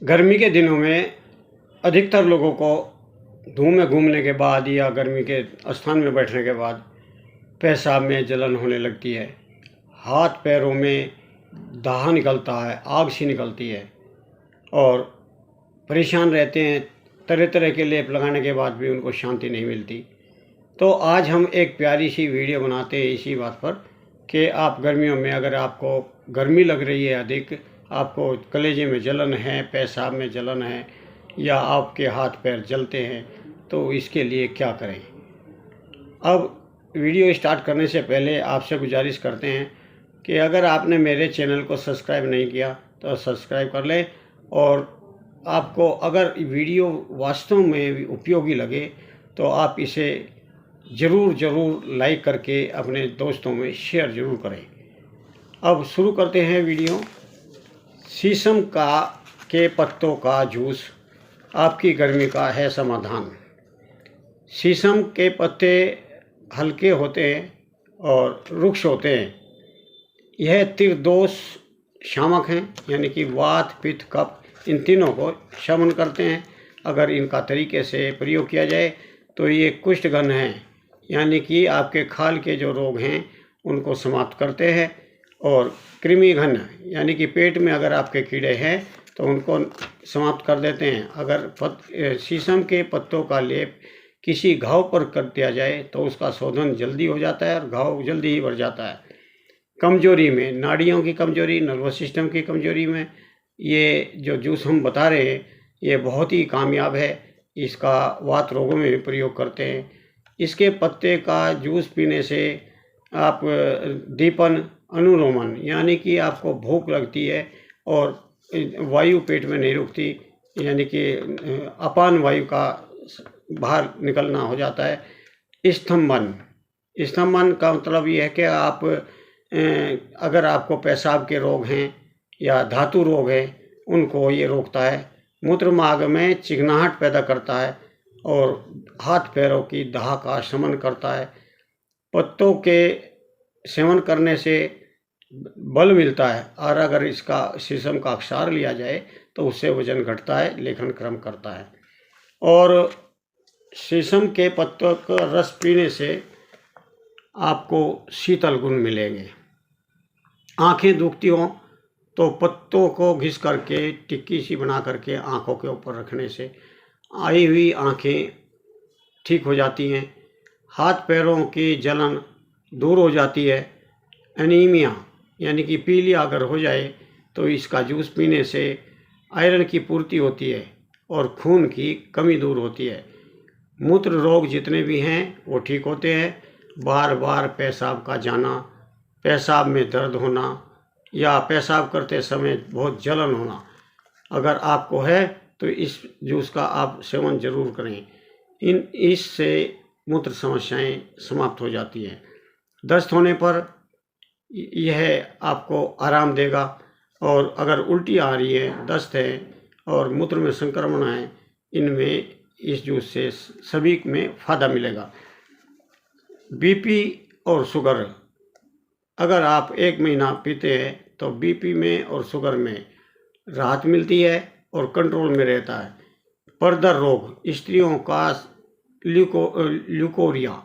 गर्मी के दिनों में अधिकतर लोगों को धूप में घूमने के बाद या गर्मी के स्थान में बैठने के बाद पेशाब में जलन होने लगती है। हाथ पैरों में दाह निकलता है, आग सी निकलती है और परेशान रहते हैं। तरह तरह के लेप लगाने के बाद भी उनको शांति नहीं मिलती। तो आज हम एक प्यारी सी वीडियो बनाते हैं इसी बात पर कि आप गर्मियों में अगर आपको गर्मी लग रही है अधिक, आपको कलेजे में जलन है, पेशाब में जलन है या आपके हाथ पैर जलते हैं, तो इसके लिए क्या करें। अब वीडियो स्टार्ट करने से पहले आपसे गुजारिश करते हैं कि अगर आपने मेरे चैनल को सब्सक्राइब नहीं किया तो सब्सक्राइब कर लें, और आपको अगर वीडियो वास्तव में उपयोगी लगे तो आप इसे ज़रूर लाइक करके अपने दोस्तों में शेयर ज़रूर करें। अब शुरू करते हैं वीडियो। शीशम के पत्तों का जूस आपकी गर्मी का है समाधान। शीशम के पत्ते हल्के होते हैं और रुक्ष होते हैं। यह त्रिदोष शामक हैं, यानी कि वात, पित्त, कफ, इन तीनों को शमन करते हैं। अगर इनका तरीके से प्रयोग किया जाए तो ये कुष्ठघन हैं, यानी कि आपके खाल के जो रोग हैं उनको समाप्त करते हैं, और कृमिघन यानी कि पेट में अगर आपके कीड़े हैं तो उनको समाप्त कर देते हैं। अगर शीशम के पत्तों का लेप किसी घाव पर कर दिया जाए तो उसका शोधन जल्दी हो जाता है और घाव जल्दी ही भर जाता है। कमजोरी में, नाड़ियों की कमजोरी, नर्वस सिस्टम की कमजोरी में ये जो जूस हम बता रहे हैं ये बहुत ही कामयाब है। इसका वात रोगों में भी प्रयोग करते हैं। इसके पत्ते का जूस पीने से आप दीपन, अनुलोमन, यानी कि आपको भूख लगती है और वायु पेट में नहीं रुकती, यानी कि अपान वायु का बाहर निकलना हो जाता है। स्तंभन का मतलब ये है कि आप अगर आपको पेशाब के रोग हैं या धातु रोग है उनको ये रोकता है। मूत्र मार्ग में चिकनाहट पैदा करता है और हाथ पैरों की दाह का शमन करता है। पत्तों के सेवन करने से बल मिलता है, और अगर इसका शीशम का अक्षार लिया जाए तो उससे वजन घटता है, लेखन क्रम करता है। और शीशम के पत्तों का रस पीने से आपको शीतल गुण मिलेंगे। आंखें दुखती हों तो पत्तों को घिस करके टिक्की सी बना करके आंखों के ऊपर रखने से आई हुई आंखें ठीक हो जाती हैं। हाथ पैरों की जलन दूर हो जाती है। एनीमिया यानी कि पीलिया अगर हो जाए तो इसका जूस पीने से आयरन की पूर्ति होती है और खून की कमी दूर होती है। मूत्र रोग जितने भी हैं वो ठीक होते हैं। बार बार पेशाब का जाना, पेशाब में दर्द होना या पेशाब करते समय बहुत जलन होना अगर आपको है तो इस जूस का आप सेवन जरूर करें। इससे मूत्र समस्याएं समाप्त हो जाती हैं। दस्त होने पर यह आपको आराम देगा, और अगर उल्टी आ रही है, दस्त है और मूत्र में संक्रमण है, इनमें इस जूस से सभी में फ़ायदा मिलेगा। बीपी और शुगर अगर आप 1 महीना पीते हैं तो बीपी में और शुगर में राहत मिलती है और कंट्रोल में रहता है। परदर रोग, स्त्रियों का ल्यूकोरिया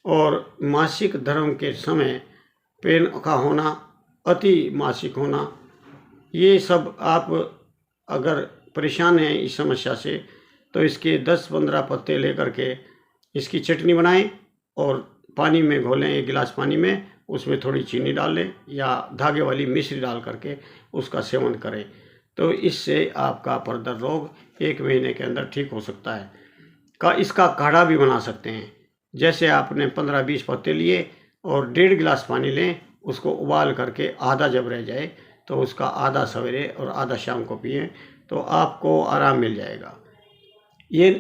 और मासिक धर्म के समय पेन का होना, अति मासिक होना, ये सब आप अगर परेशान हैं इस समस्या से तो इसके 10-15 पत्ते लेकर के इसकी चटनी बनाएं और पानी में घोलें। 1 गिलास पानी में उसमें थोड़ी चीनी डाल लें या धागे वाली मिश्री डाल करके उसका सेवन करें, तो इससे आपका परदर रोग 1 महीने के अंदर ठीक हो सकता है। इसका काढ़ा भी बना सकते हैं। जैसे आपने 15-20 पत्ते लिए और 1.5 गिलास पानी लें, उसको उबाल करके आधा जब रह जाए तो उसका आधा सवेरे और आधा शाम को पिएं तो आपको आराम मिल जाएगा। ये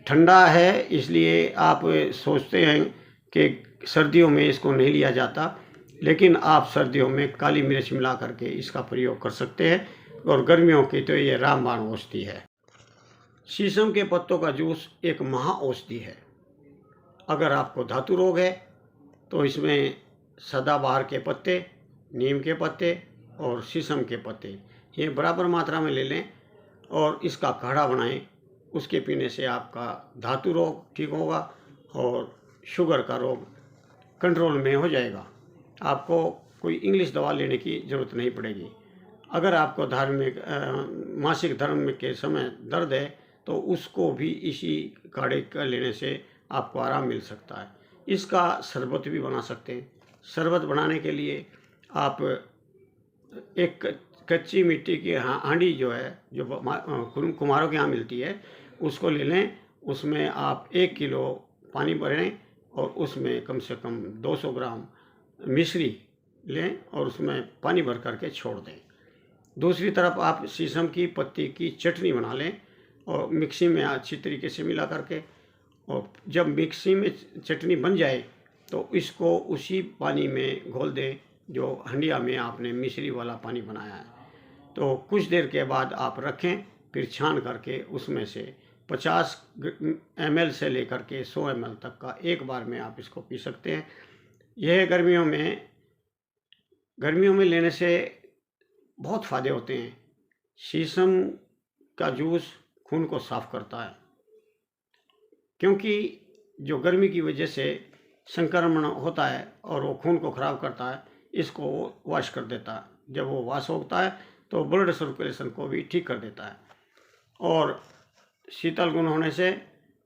ठंडा है इसलिए आप सोचते हैं कि सर्दियों में इसको नहीं लिया जाता, लेकिन आप सर्दियों में काली मिर्च मिला करके इसका प्रयोग कर सकते हैं, और गर्मियों की तो ये रामबाण औषधि है। शीशम के पत्तों का जूस एक महा औषधि है। अगर आपको धातु रोग है तो इसमें सदाबहार के पत्ते, नीम के पत्ते और शीशम के पत्ते ये बराबर मात्रा में ले लें और इसका काढ़ा बनाएं। उसके पीने से आपका धातु रोग ठीक होगा और शुगर का रोग कंट्रोल में हो जाएगा। आपको कोई इंग्लिश दवा लेने की ज़रूरत नहीं पड़ेगी। अगर आपको मासिक धर्म के समय दर्द है तो उसको भी इसी काढ़े का लेने से आपको आराम मिल सकता है। इसका शरबत भी बना सकते हैं। शरबत बनाने के लिए आप एक कच्ची मिट्टी की हांडी जो है, जो कुम्हारों के यहाँ मिलती है, उसको ले लें। उसमें आप 1 किलो पानी भरें और उसमें कम से कम 200 ग्राम मिश्री लें और उसमें पानी भर करके छोड़ दें। दूसरी तरफ आप शीशम की पत्ती की चटनी बना लें और मिक्सी में अच्छी तरीके से मिला करके, और जब मिक्सी में चटनी बन जाए तो इसको उसी पानी में घोल दें जो हंडिया में आपने मिश्री वाला पानी बनाया है। तो कुछ देर के बाद आप रखें, फिर छान करके उसमें से 50 ml से लेकर के 100 ml तक का एक बार में आप इसको पी सकते हैं। यह गर्मियों में लेने से बहुत फ़ायदे होते हैं। शीशम का जूस खून को साफ़ करता है, क्योंकि जो गर्मी की वजह से संक्रमण होता है और वो खून को ख़राब करता है, इसको वॉश कर देता है। जब वो वॉश होता है तो ब्लड सर्कुलेशन को भी ठीक कर देता है और शीतल गुण होने से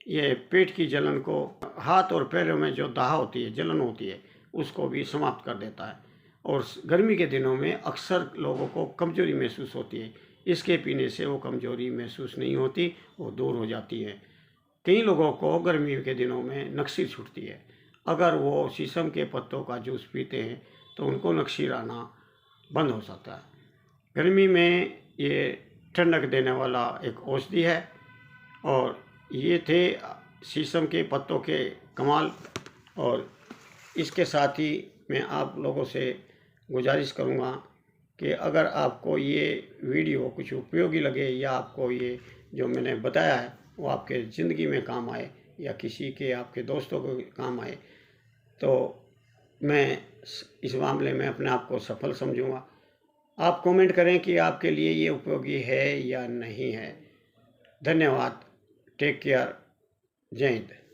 ये पेट की जलन को, हाथ और पैरों में जो दाह होती है, जलन होती है, उसको भी समाप्त कर देता है। और गर्मी के दिनों में अक्सर लोगों को कमज़ोरी महसूस होती है। इसके पीने से वो कमज़ोरी महसूस नहीं होती, वो दूर हो जाती है। कई लोगों को गर्मी के दिनों में नक्सी छूटती है। अगर वो शीशम के पत्तों का जूस पीते हैं तो उनको नक्सी आना बंद हो सकता है। गर्मी में ये ठंडक देने वाला एक औषधि है। और ये थे शीशम के पत्तों के कमाल। और इसके साथ ही मैं आप लोगों से गुजारिश करूँगा कि अगर आपको ये वीडियो कुछ उपयोगी लगे या आपको ये जो मैंने बताया है वो आपके ज़िंदगी में काम आए या किसी के आपके दोस्तों को काम आए, तो मैं इस मामले में अपने आप को सफल समझूंगा। आप कमेंट करें कि आपके लिए ये उपयोगी है या नहीं है। धन्यवाद। Take care. जय हिंद।